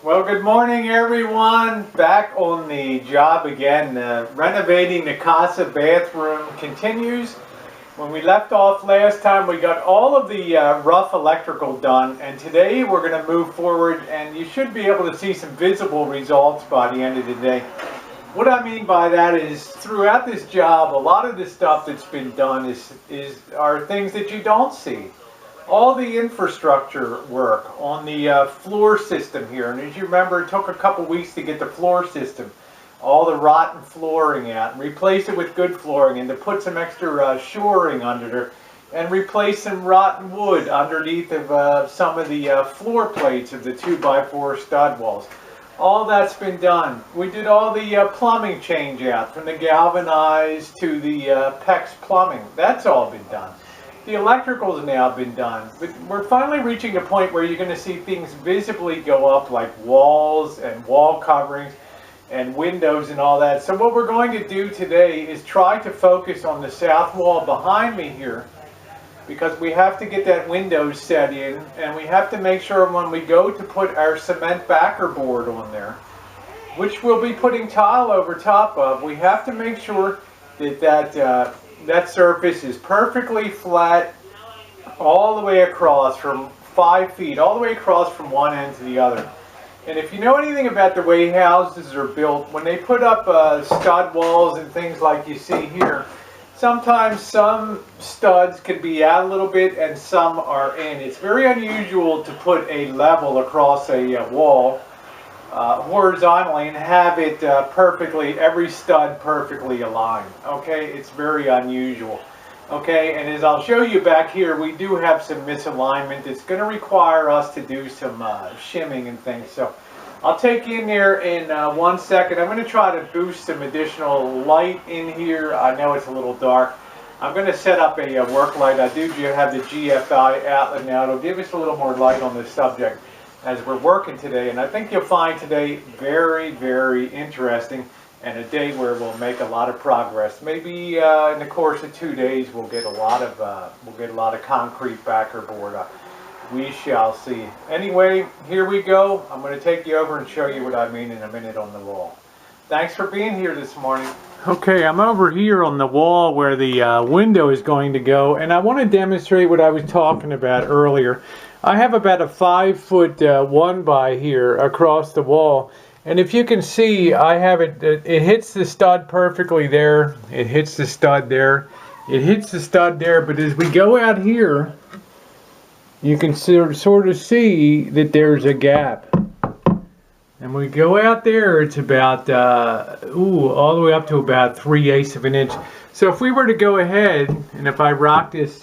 Well, good morning, everyone. Back on the job again. Renovating the casa bathroom continues. When we left off last time, we got all of the rough electrical done, and today we're going to move forward, and you should be able to see some visible results by the end of the day. What I mean by that is, throughout this job, a lot of the stuff that's been done are things that you don't see. All the infrastructure work on the floor system here, and as you remember, it took a couple weeks to get the floor system, all the rotten flooring out, and replace it with good flooring, and to put some extra shoring under there, and replace some rotten wood underneath of some of the floor plates of the 2x4 stud walls. All that's been done. We did all the plumbing change out, from the galvanized to the PEX plumbing. That's all been done. The electrical's now been done, but we're finally reaching a point where you're going to see things visibly go up, like walls and wall coverings and windows and all that. So what we're going to do today is try to focus on the south wall behind me here, because we have to get that window set in, and we have to make sure when we go to put our cement backer board on there, which we'll be putting tile over top of, we have to make sure that that surface is perfectly flat all the way across, from 5 feet, all the way across from one end to the other. And if you know anything about the way houses are built, when they put up stud walls and things like you see here, sometimes some studs can be out a little bit and some are in. It's very unusual to put a level across a wall horizontally and have it perfectly, every stud perfectly aligned. Okay, it's very unusual. Okay, and as I'll show you back here, we do have some misalignment. It's going to require us to do some shimming and things. So I'll take you in there in 1 second. I'm going to try to boost some additional light in here. I know it's a little dark. I'm going to set up a work light. I do have the GFI outlet now. It'll give us a little more light on this subject as we're working today, and I think you'll find today very, very interesting, and a day where we'll make a lot of progress. Maybe in the course of 2 days we'll get a lot of concrete backer board up. We shall see. Anyway, here we go. I'm going to take you over and show you what I mean in a minute on the wall. Thanks for being here this morning. Okay, I'm over here on the wall where the window is going to go, and I want to demonstrate what I was talking about earlier. I have about a 5-foot 1x here across the wall, and if you can see, I have it hits the stud perfectly there, it hits the stud there, it hits the stud there, but as we go out here, you can sort of see that there's a gap. And we go out there, it's about all the way up to about 3/8 of an inch. So if we were to go ahead, and if I rock this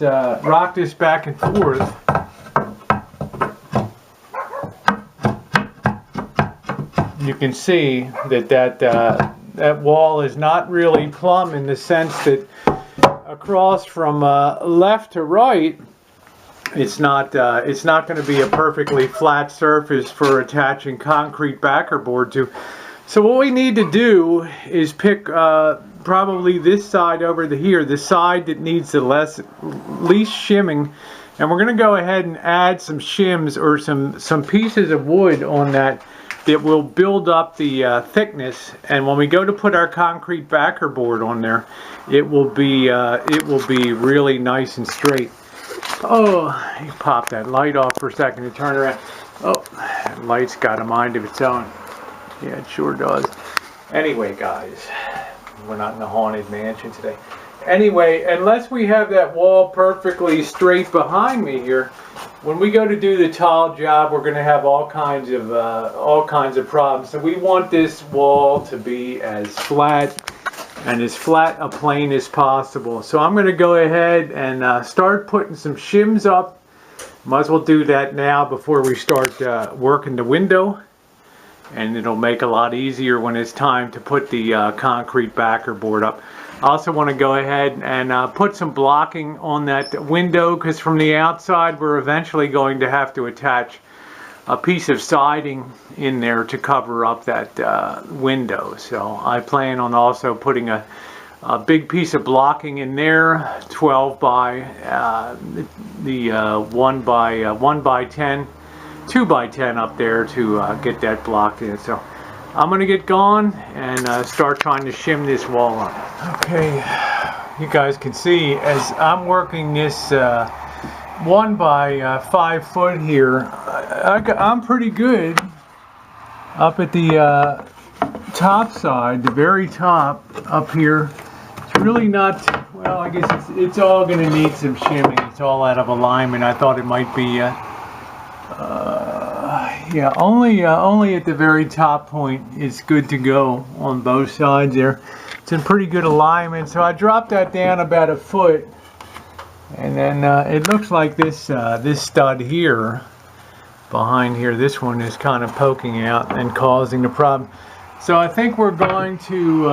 back and forth, you can see that wall is not really plumb, in the sense that across from left to right, it's not going to be a perfectly flat surface for attaching concrete backer board to. So what we need to do is pick probably this side over here, the side that needs the least shimming, and we're going to go ahead and add some shims or some pieces of wood on that will build up the thickness, and when we go to put our concrete backer board on there, it will be really nice and straight. Oh, you pop that light off for a second and turn around. Oh, that light's got a mind of its own. Yeah, it sure does. Anyway, guys, we're not in the haunted mansion today. Anyway, unless we have that wall perfectly straight behind me here, when we go to do the tile job, we're going to have all kinds of problems. So we want this wall to be as flat a plane as possible. So I'm going to go ahead and start putting some shims up. Might as well do that now before we start working the window, and it'll make a lot easier when it's time to put the concrete backer board up. I also want to go ahead and put some blocking on that window, because from the outside we're eventually going to have to attach a piece of siding in there to cover up that window. So I plan on also putting a big piece of blocking in there, 12 by the 1 by 10 2x10 up there to get that block in. So I'm gonna get going and start trying to shim this wall up. Okay, you guys can see as I'm working this 1x5 foot here, I'm pretty good up at the top side, the very top up here. It's really not, well, I guess it's all going to need some shimming. It's all out of alignment. I thought it might be yeah, only at the very top point is good to go on both sides there. It's in pretty good alignment. So I dropped that down about a foot, and then it looks like this this stud here behind here, this one is kind of poking out and causing the problem. So I think we're going to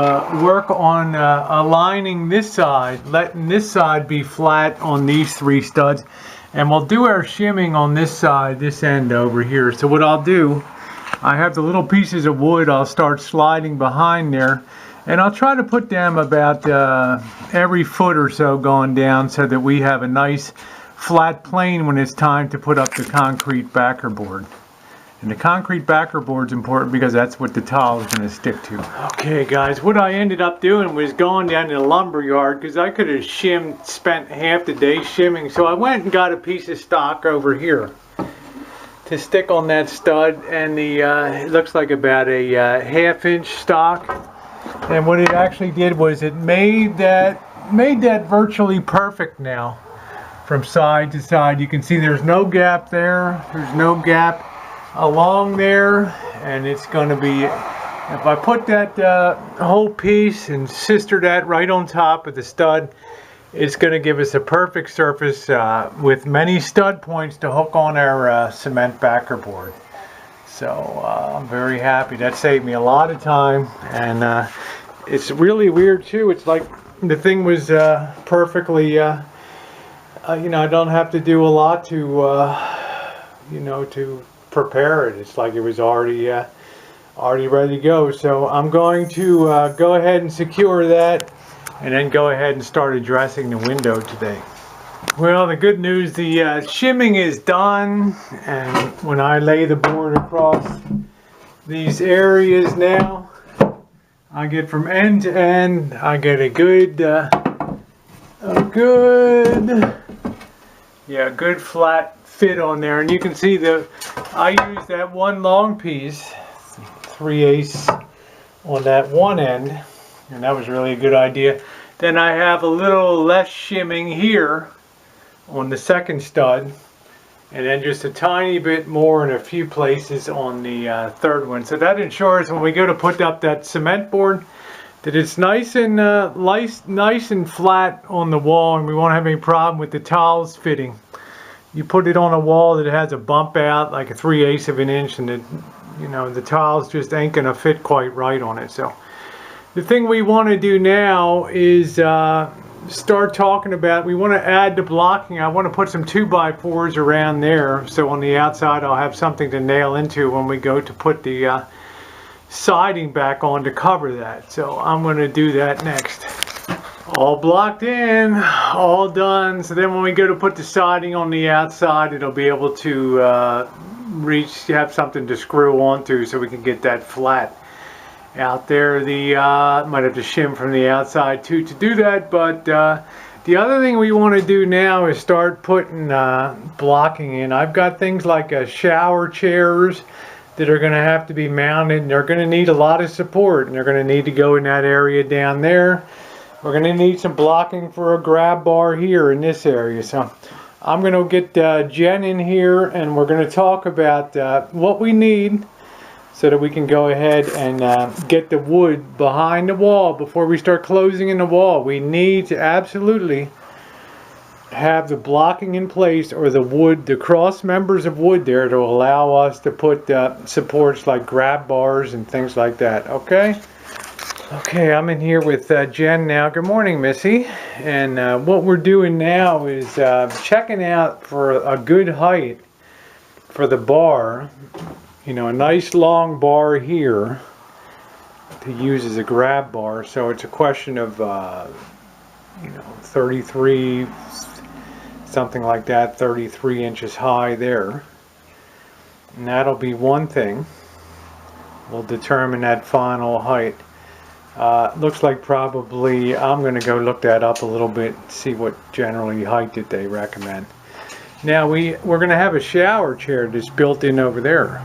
work on aligning this side, letting this side be flat on these 3 studs. And we'll do our shimming on this side, this end over here. So what I'll do, I have the little pieces of wood I'll start sliding behind there. And I'll try to put them about every foot or so going down so that we have a nice flat plane when it's time to put up the concrete backer board. And the concrete backer board is important because that's what the tile is going to stick to. Okay guys, what I ended up doing was going down to the lumber yard because I could have spent half the day shimming. So I went and got a piece of stock over here to stick on that stud, and the it looks like about a ½ inch stock. And what it actually did was it made that virtually perfect now from side to side. You can see there's no gap there. There's no gap along there, and it's going to be, if I put that whole piece and sister that right on top of the stud, it's going to give us a perfect surface with many stud points to hook on our cement backer board. So I'm very happy. That saved me a lot of time, and it's really weird too. It's like the thing was perfectly you know, I don't have to do a lot to you know, to prepare it. It's like it was already ready to go. So I'm going to go ahead and secure that, and then go ahead and start addressing the window today. Well, the good news, the shimming is done, and when I lay the board across these areas now, I get from end to end, I get a good flat fit on there. And you can see I used that one long piece, 3/8 on that one end, and that was really a good idea. Then I have a little less shimming here on the second stud, and then just a tiny bit more in a few places on the third one. So that ensures when we go to put up that cement board that it's nice and nice and flat on the wall, and we won't have any problem with the tiles fitting. You put it on a wall that has a bump out like a 3/8 of an inch, and you know, the tiles just ain't gonna fit quite right on it. So the thing we want to do now is start talking about, we want to add the blocking. I want to put some 2x4s around there, so on the outside I'll have something to nail into when we go to put the siding back on to cover that. So I'm going to do that next. All blocked in, all done. So then when we go to put the siding on the outside, it'll be able to have something to screw onto so we can get that flat out there. Might have to shim from the outside too to do that, but the other thing we want to do now is start putting blocking in. I've got things like shower chairs that are going to have to be mounted, and they're going to need a lot of support, and they're going to need to go in that area down there. We're going to need some blocking for a grab bar here in this area. So I'm going to get Jen in here, and we're going to talk about what we need so that we can go ahead and get the wood behind the wall before we start closing in the wall. We need to absolutely have the blocking in place, or the wood, the cross members of wood there, to allow us to put supports like grab bars and things like that. Okay? Okay, I'm in here with Jen now. Good morning, Missy. And what we're doing now is checking out for a good height for the bar. You know, a nice long bar here to use as a grab bar. So it's a question of, you know, 33, something like that, 33 inches high there. And that'll be one thing. We'll determine that final height. Looks like probably, I'm going to go look that up a little bit, see what generally height that they recommend. Now we're going to have a shower chair that's built in over there,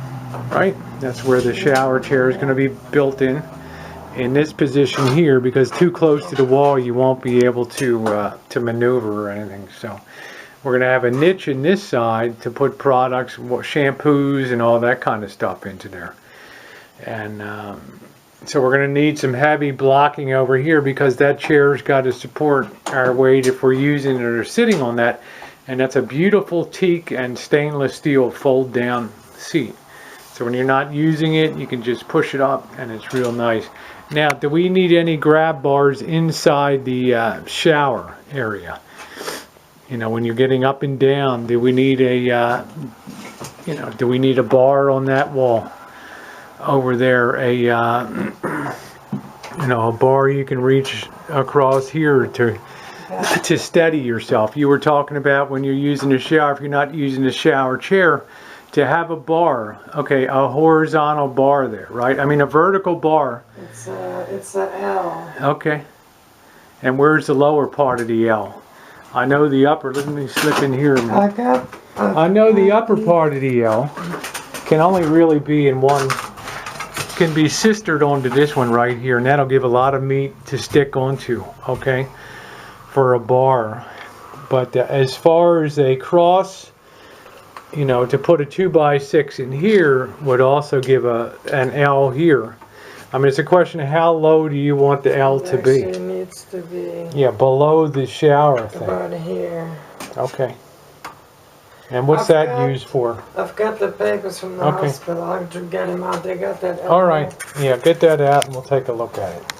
right? That's where the shower chair is going to be built in this position here, because too close to the wall you won't be able to maneuver or anything. So we're going to have a niche in this side to put products, shampoos and all that kind of stuff into there. And so we're going to need some heavy blocking over here, because that chair's got to support our weight if we're using it or sitting on that. And that's a beautiful teak and stainless steel fold down seat. So when you're not using it, you can just push it up and it's real nice. Now, do we need any grab bars inside the shower area? You know, when you're getting up and down, do we need a, do we need a bar on that wall over there? A bar you can reach across here to steady yourself. You were talking about when you're using the shower, if you're not using the shower chair, to have a bar. Okay, a horizontal bar there, right? I mean a vertical bar. It's a L. Okay. And where's the lower part of the L? I know the upper, let me slip in here a minute. I know the upper part of the L can only really be in one, can be sistered onto this one right here, and that'll give a lot of meat to stick onto, okay, for a bar. But as far as a cross, to put a 2x6 in here would also give an L here. I mean, it's a question of how low do you want the L to be? It needs to be, yeah, below the shower thing. about here. Okay. And what's that used for? I've got the papers from the hospital. I'll get them out. They got that L. All right. Yeah, get that out and we'll take a look at it.